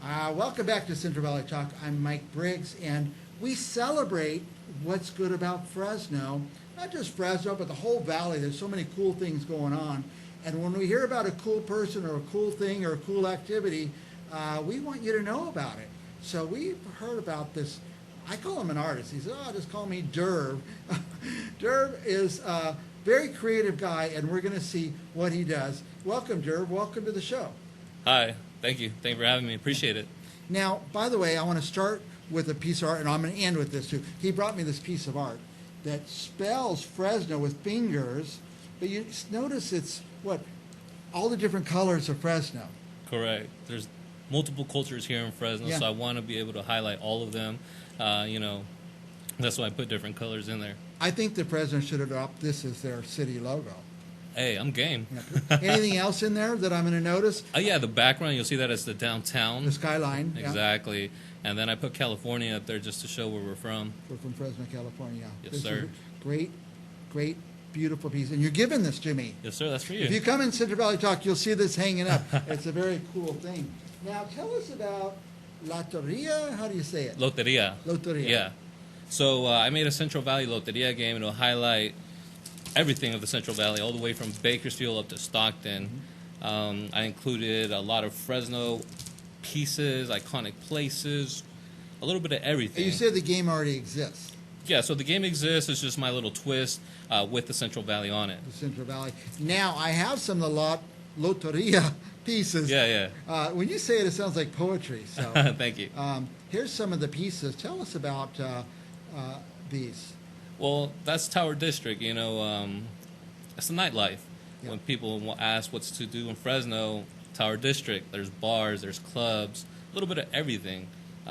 Welcome back to Central Valley Talk. I'm Mike Briggs, and we celebrate what's good about Fresno. Not just Fresno, but the whole valley. There's so many cool things going on. And when we hear about a cool person or a cool thing or a cool activity, we want you to know about it. So we've heard about this. I call him an artist. He said, just call me Durv. Durv is a very creative guy, and we're going to see what he does. Welcome, Durv. Welcome to the show. Hi. Thank you. Thank you for having me. Appreciate it. Now, by the way, I want to start with a piece of art, and I'm going to end with this too. He brought me this piece of art that spells Fresno with fingers, but you notice it's, all the different colors of Fresno. Correct. There's multiple cultures here in Fresno, so I want to be able to highlight all of them. That's why I put different colors in there. I think the Fresno should adopt this as their city logo. Hey, I'm game. Yeah. Anything else in there that I'm going to notice? The background, you'll see that as the downtown. The skyline. Exactly. Yeah. And then I put California up there just to show where we're from. We're from Fresno, California. Yes, this sir. Is a great, great, beautiful piece. And you're giving this to me. Yes, sir. That's for you. If you come in Central Valley Talk, you'll see this hanging up. It's a very cool thing. Now, tell us about Loteria. How do you say it? Loteria. Loteria. Yeah. So I made a Central Valley Loteria game, and it'll highlight everything of the Central Valley, all the way from Bakersfield up to Stockton. Mm-hmm. I included a lot of Fresno pieces, iconic places, a little bit of everything. And you said the game already exists. Yeah, so the game exists. It's just my little twist with the Central Valley on it. The Central Valley. Now, I have some of the Loteria pieces. Yeah. When you say it, it sounds like poetry. So Thank you. Here's some of the pieces. Tell us about these. Well, that's Tower District. It's the nightlife. Yeah. When people ask what's to do in Fresno, Tower District, there's bars, there's clubs, a little bit of everything.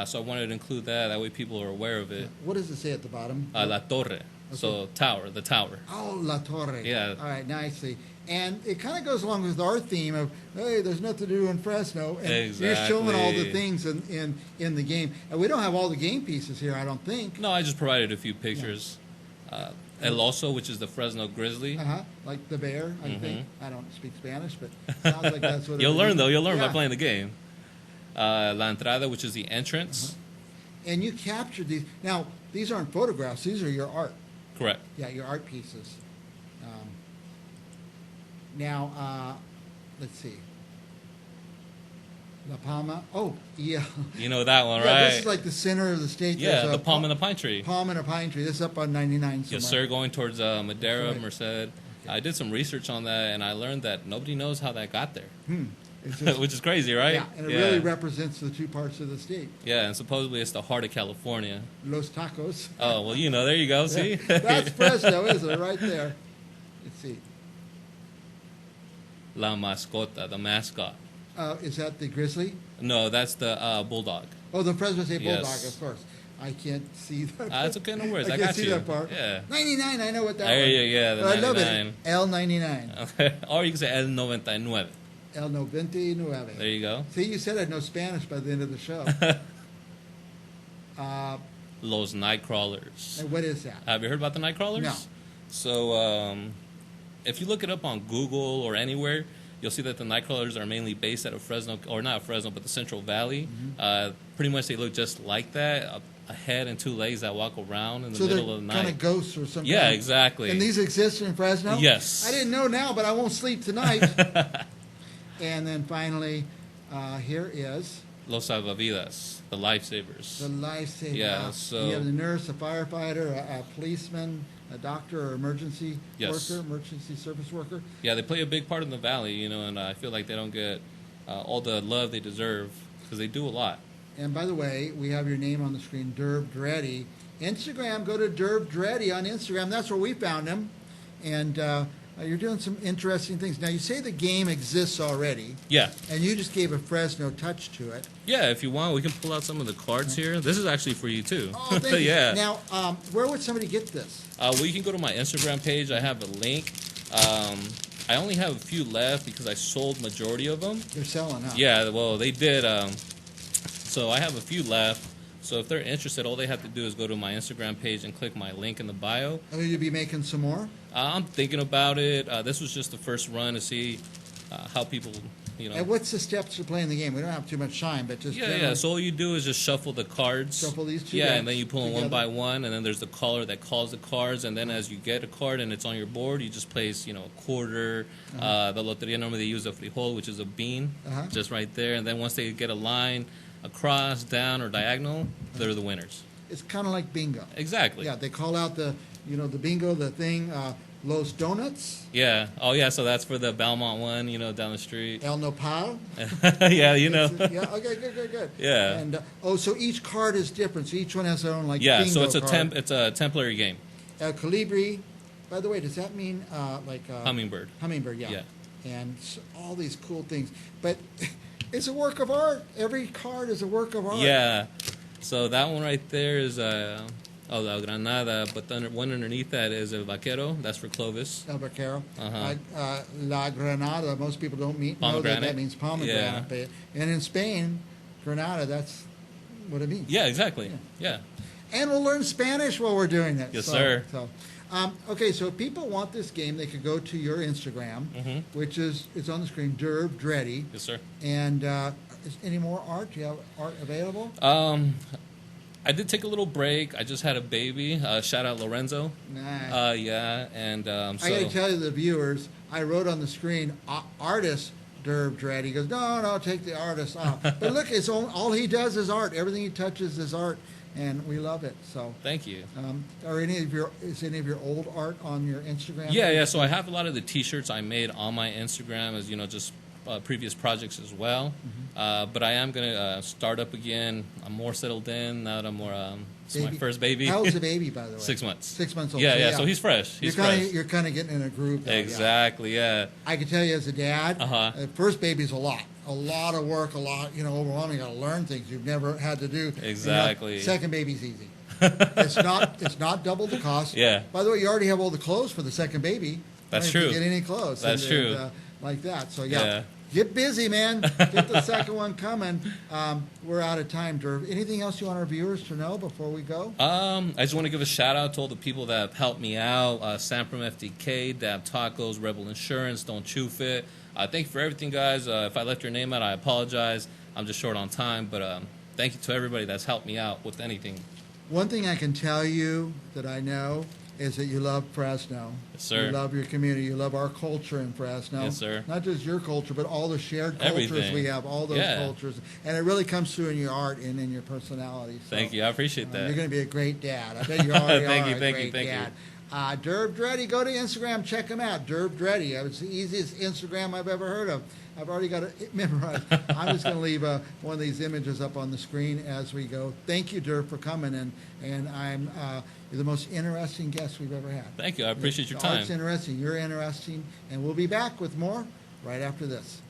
So I wanted to include that. That way people are aware of it. Yeah. What does it say at the bottom? La Torre. Okay. So tower, the tower. Oh, La Torre. Yeah. All right, nicely. And it kind of goes along with our theme of, hey, there's nothing to do in Fresno. And exactly. You're showing all the things in the game. And we don't have all the game pieces here, I don't think. No, I just provided a few pictures. Yeah. El Oso, which is the Fresno grizzly. Like the bear, I think. I don't speak Spanish, but sounds like that's what You'll learn, though. You'll learn by playing the game. La Entrada, which is the entrance. And you captured these. Now, these aren't photographs. These are your art. Correct. Yeah, your art pieces. Now, let's see. La Palma. Oh, yeah. You know that one, right? This is like the center of the state. Yeah, the palm and the pine tree. Palm and a pine tree. This is up on 99 somewhere. Yes, sir, going towards Madera, right. Merced. Okay. I did some research on that, and I learned that nobody knows how that got there. Just, which is crazy, right? Yeah, and it really represents the two parts of the state. Yeah, and supposedly it's the heart of California. Los Tacos. Oh, well, there you go, see? That's Fresno, isn't it, right there? Let's see. La Mascota, the mascot. Is that the grizzly? No, that's the bulldog. Oh, the Fresno State Bulldog, Yes. of course. I can't see that. That's okay, no worries. I can't got see you. that part. Yeah. 99, I know what that There was. yeah, the But 99. I love it. L99. Okay. Or you can say El 99. El 99. There you go. See, you said I'd know Spanish by the end of the show. Los Nightcrawlers. And what is that? Have you heard about the Nightcrawlers? No. So, if you look it up on Google or anywhere, you'll see that the Nightcrawlers are mainly based out of Fresno, or not Fresno, but the Central Valley. Pretty much they look just like that, a head and two legs that walk around in the middle of the night. So they're kind of ghosts or something. Yeah, exactly. And these exist in Fresno? Yes. I didn't know now, but I won't sleep tonight. And then finally, here is... Los Salvavidas, the lifesavers. The lifesaver. Yeah, so... You have the nurse, a firefighter, a policeman, a doctor, or emergency Yes. worker, emergency service worker. Yeah, they play a big part in the valley, and I feel like they don't get all the love they deserve because they do a lot. And by the way, we have your name on the screen, DurvDretti. Instagram, go to DurvDretti on Instagram. That's where we found him. And you're doing some interesting things. Now, you say the game exists already. Yeah. And you just gave a Fresno touch to it. Yeah, if you want, we can pull out some of the cards here. This is actually for you, too. Oh, thank you. Yeah. Now, where would somebody get this? Well, you can go to my Instagram page. I have a link. I only have a few left because I sold majority of them. They're selling, huh? Yeah, well, they did. So I have a few left. So if they're interested, all they have to do is go to my Instagram page and click my link in the bio. Will you be making some more? I'm thinking about it. This was just the first run to see how people you know. And what's the steps to playing the game? We don't have too much time, but just Yeah, generally So all you do is just shuffle the cards. shuffle these two Yeah, decks and then you pull them one together. by one, and then there's the caller that calls the cards, and then as you get a card and it's on your board, you just place, a quarter. The loteria normally they use a frijol, which is a bean, just right there, and then once they get a line across, down, or diagonal, they're the winners. It's kind of like bingo. Exactly. Yeah, they call out the bingo, the thing, Los Donuts, Yeah. Oh, yeah. So that's for the Belmont one, down the street. El Nopal. Yeah, Yeah, okay, good. Yeah. And, so each card is different, so each one has their own, like, Yeah. bingo So it's card. it's a temporary game. El Colibri. By the way, does that mean, Hummingbird. Hummingbird, yeah. Yeah. And all these cool things. But it's a work of art. Every card is a work of art. Yeah. So that one right there is La Granada, but the one underneath that is El Vaquero. That's for Clovis. El Vaquero. Uh-huh. La Granada, most people don't know that Pomegranate. means pomegranate. Yeah. But, and in Spain, Granada, that's what it means. Yeah, exactly. Yeah. And we'll learn Spanish while we're doing it. Yes, sir. Okay, so if people want this game, they could go to your Instagram, which is it's on the screen, DurvDretti. Yes, sir. And is any more art? Do you have art available? I did take a little break. I just had a baby. Shout out Lorenzo. Nice. Yeah, and so I got to tell you, the viewers, I wrote on the screen, artist DurvDretti. He goes, no, take the artist off. But look, all he does is art. Everything he touches is art, and we love it. So thank you. Is any of your old art on your Instagram? Yeah. So I have a lot of the T-shirts I made on my Instagram as just previous projects as well. But I am gonna start up again. I'm more settled in now that I'm more. It's my first baby. How old's the baby, by the way? 6 months. 6 months old. Yeah. So he's fresh. You're kind of getting in a groove. Though, Exactly. Yeah. I can tell you as a dad, first baby's a lot of work, overwhelming. You got to learn things you've never had to do. Exactly. Second baby's easy. It's not double the cost. Yeah. By the way, you already have all the clothes for the second baby. That's You don't true. have to get any clothes. That's true. Like that. So Yeah. Get busy, man. Get the second one coming. We're out of time, Durv. Anything else you want our viewers to know before we go? I just want to give a shout out to all the people that have helped me out. Sam from FTK, Dab Tacos, Rebel Insurance, Don't Chew Fit. Thank you for everything, guys. If I left your name out, I apologize. I'm just short on time, but thank you to everybody that's helped me out with anything. One thing I can tell you that I know is that you love Fresno. Yes, sir. You love your community. You love our culture in Fresno. Yes, sir. Not just your culture, but all the shared cultures Everything. we have, all those cultures. And it really comes through in your art and in your personality. So, Thank you. I appreciate that. You're going to be a great dad. I bet you already Thank are you, a thank you, great thank dad. DurvDretti, go to Instagram, check him out. DurvDretti. It's the easiest Instagram I've ever heard of. I've already got it memorized. I'm just going to leave one of these images up on the screen as we go. Thank you, Durv, for coming, and you're the most interesting guest we've ever had. Thank you. I appreciate your The time. art's interesting. You're interesting, and we'll be back with more right after this.